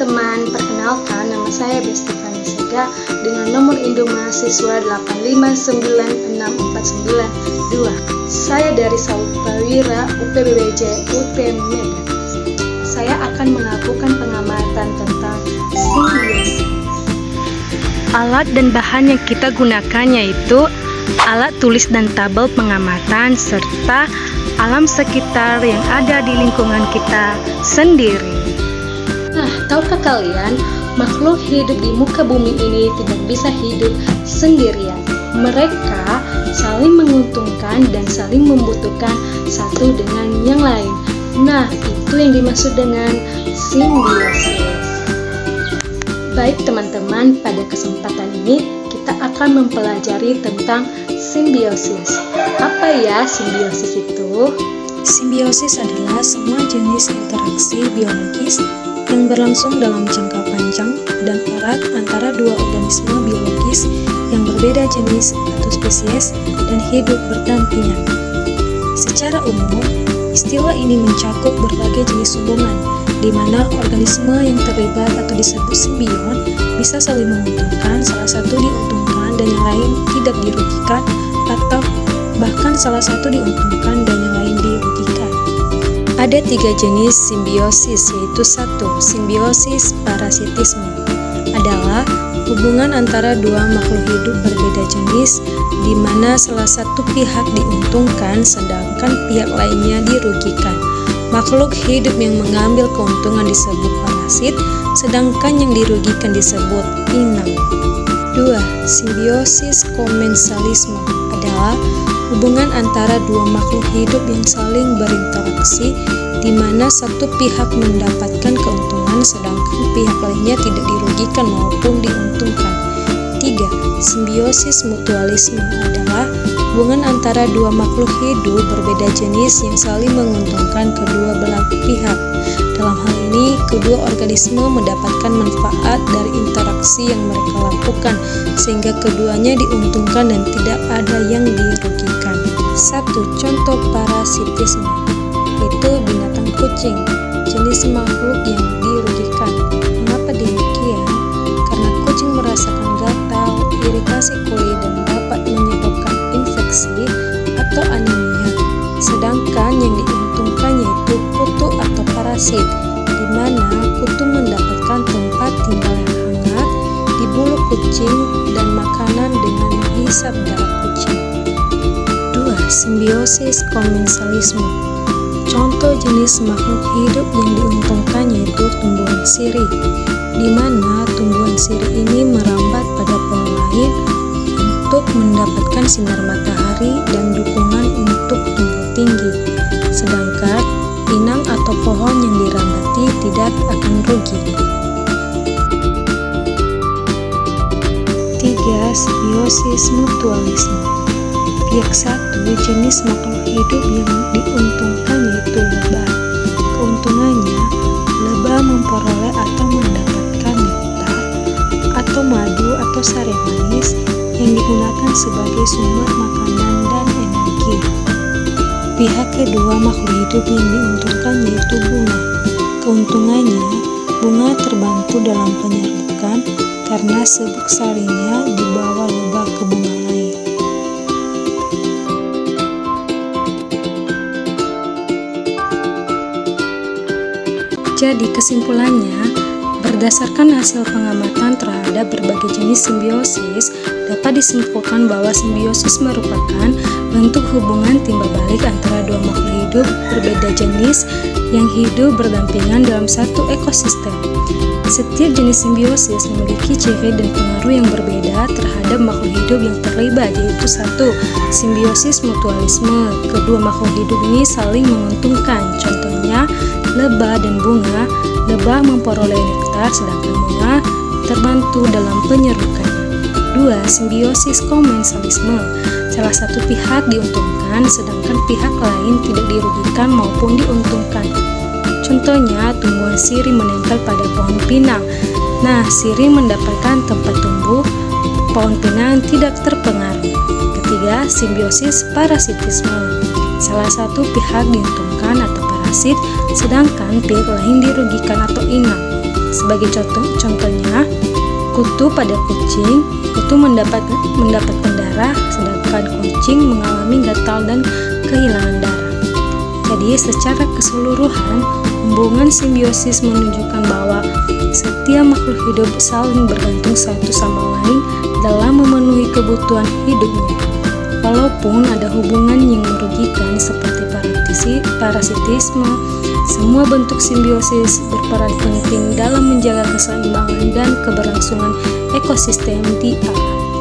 teman-teman, perkenalkan nama saya Besti Vanisega dengan nomor induk mahasiswa 8596492. Saya dari Saud Prawira UPBBJ UTM Medan. Saya akan melakukan pengamatan tentang simbiosis. Alat dan bahan yang kita gunakan yaitu alat tulis dan tabel pengamatan serta alam sekitar yang ada di lingkungan kita sendiri. Nah, tahukah kalian, makhluk hidup di muka bumi ini tidak bisa hidup sendirian. Mereka saling menguntungkan dan saling membutuhkan satu dengan yang lain. Nah, itu yang dimaksud dengan simbiosis. Baik teman-teman, pada kesempatan ini kita akan mempelajari tentang simbiosis. Apa ya simbiosis itu? Simbiosis adalah semua jenis interaksi biologis yang berlangsung dalam jangka panjang dan erat antara dua organisme biologis yang berbeda jenis atau spesies dan hidup berdampingan. Secara umum, istilah ini mencakup berbagai jenis hubungan, di mana organisme yang terlibat atau disebut simbion bisa saling menguntungkan, salah satu diuntungkan dan yang lain tidak dirugikan, atau bahkan salah satu diuntungkan dan yang lain dirugikan. Ada 3 jenis simbiosis, yaitu 1. Simbiosis parasitisme adalah hubungan antara dua makhluk hidup berbeda jenis di mana salah satu pihak diuntungkan sedangkan pihak lainnya dirugikan. Makhluk hidup yang mengambil keuntungan disebut parasit, sedangkan yang dirugikan disebut inang. 2. Simbiosis komensalisme adalah hubungan antara dua makhluk hidup yang saling berinteraksi di mana satu pihak mendapatkan keuntungan sedangkan pihak lainnya tidak dirugikan maupun diuntungkan. 3. Simbiosis mutualisme adalah hubungan antara dua makhluk hidup berbeda jenis yang saling menguntungkan kedua belah pihak. Dalam hal ini, kedua organisme mendapatkan manfaat dari interaksi yang mereka lakukan sehingga keduanya diuntungkan dan tidak ada yang dirugikan. 1. Contoh parasitisme yaitu binatang kucing, jenis makhluk yang dirugikan. Mengapa demikian? Karena kucing merasakan gatal, iritasi kulit dan dapat menyebabkan infeksi atau anemia. Sedangkan yang diuntungkan yaitu kutu atau parasit, di mana kutu mendapatkan tempat tinggal yang hangat di bulu kucing dan makanan dengan menghisap darah kucing. 2. Simbiosis komensalisme. Contoh jenis makhluk hidup yang diuntungkan yaitu tumbuhan sirih, di mana tumbuhan sirih ini merambat pada pohon lain untuk mendapatkan sinar matahari dan dukungan untuk tumbuh tinggi. Sedangkan inang atau pohon yang dirambati tidak akan rugi. 3. Simbiosis mutualisme. Pihak satu jenis makhluk hidup yang diuntungkan yaitu lebah. Keuntungannya, lebah memperoleh atau mendapatkan nektar atau madu atau sari manis yang digunakan sebagai sumber makanan dan energi. Pihak kedua makhluk hidup yang diuntungkan yaitu bunga. Keuntungannya, bunga terbantu dalam penyerbukan karena sebuk sarinya dibawa lebah ke bunga lain. Jadi kesimpulannya, berdasarkan hasil pengamatan terhadap berbagai jenis simbiosis, dapat disimpulkan bahwa simbiosis merupakan bentuk hubungan timbal balik antara dua makhluk hidup berbeda jenis yang hidup berdampingan dalam satu ekosistem. Setiap jenis simbiosis memiliki ciri dan pengaruh yang berbeda terhadap makhluk hidup yang terlibat, yaitu 1. Simbiosis mutualisme. Kedua makhluk hidup ini saling menguntungkan. Contohnya, lebah dan bunga. Lebah memperoleh nektar sedangkan bunga terbantu dalam penyerukannya. 2. Simbiosis komensalisme. Salah satu pihak diuntungkan sedangkan pihak lain tidak dirugikan maupun diuntungkan. Contohnya, tumbuhan sirih menempel pada pohon pinang. Nah, sirih mendapatkan tempat tumbuh, pohon pinang tidak terpengaruh. Ketiga, simbiosis parasitisme. Salah satu pihak diuntungkan atau parasit, sedangkan pihak lain dirugikan atau inang. Sebagai contohnya, kutu pada kucing, kutu mendapatkan darah, sedangkan kucing mengalami gatal dan kehilangan darah. Jadi secara keseluruhan, hubungan simbiosis menunjukkan bahwa setiap makhluk hidup saling bergantung satu sama lain dalam memenuhi kebutuhan hidupnya. Walaupun ada hubungan yang merugikan seperti parasitisme, semua bentuk simbiosis berperan penting dalam menjaga keseimbangan dan keberlangsungan ekosistem di alam.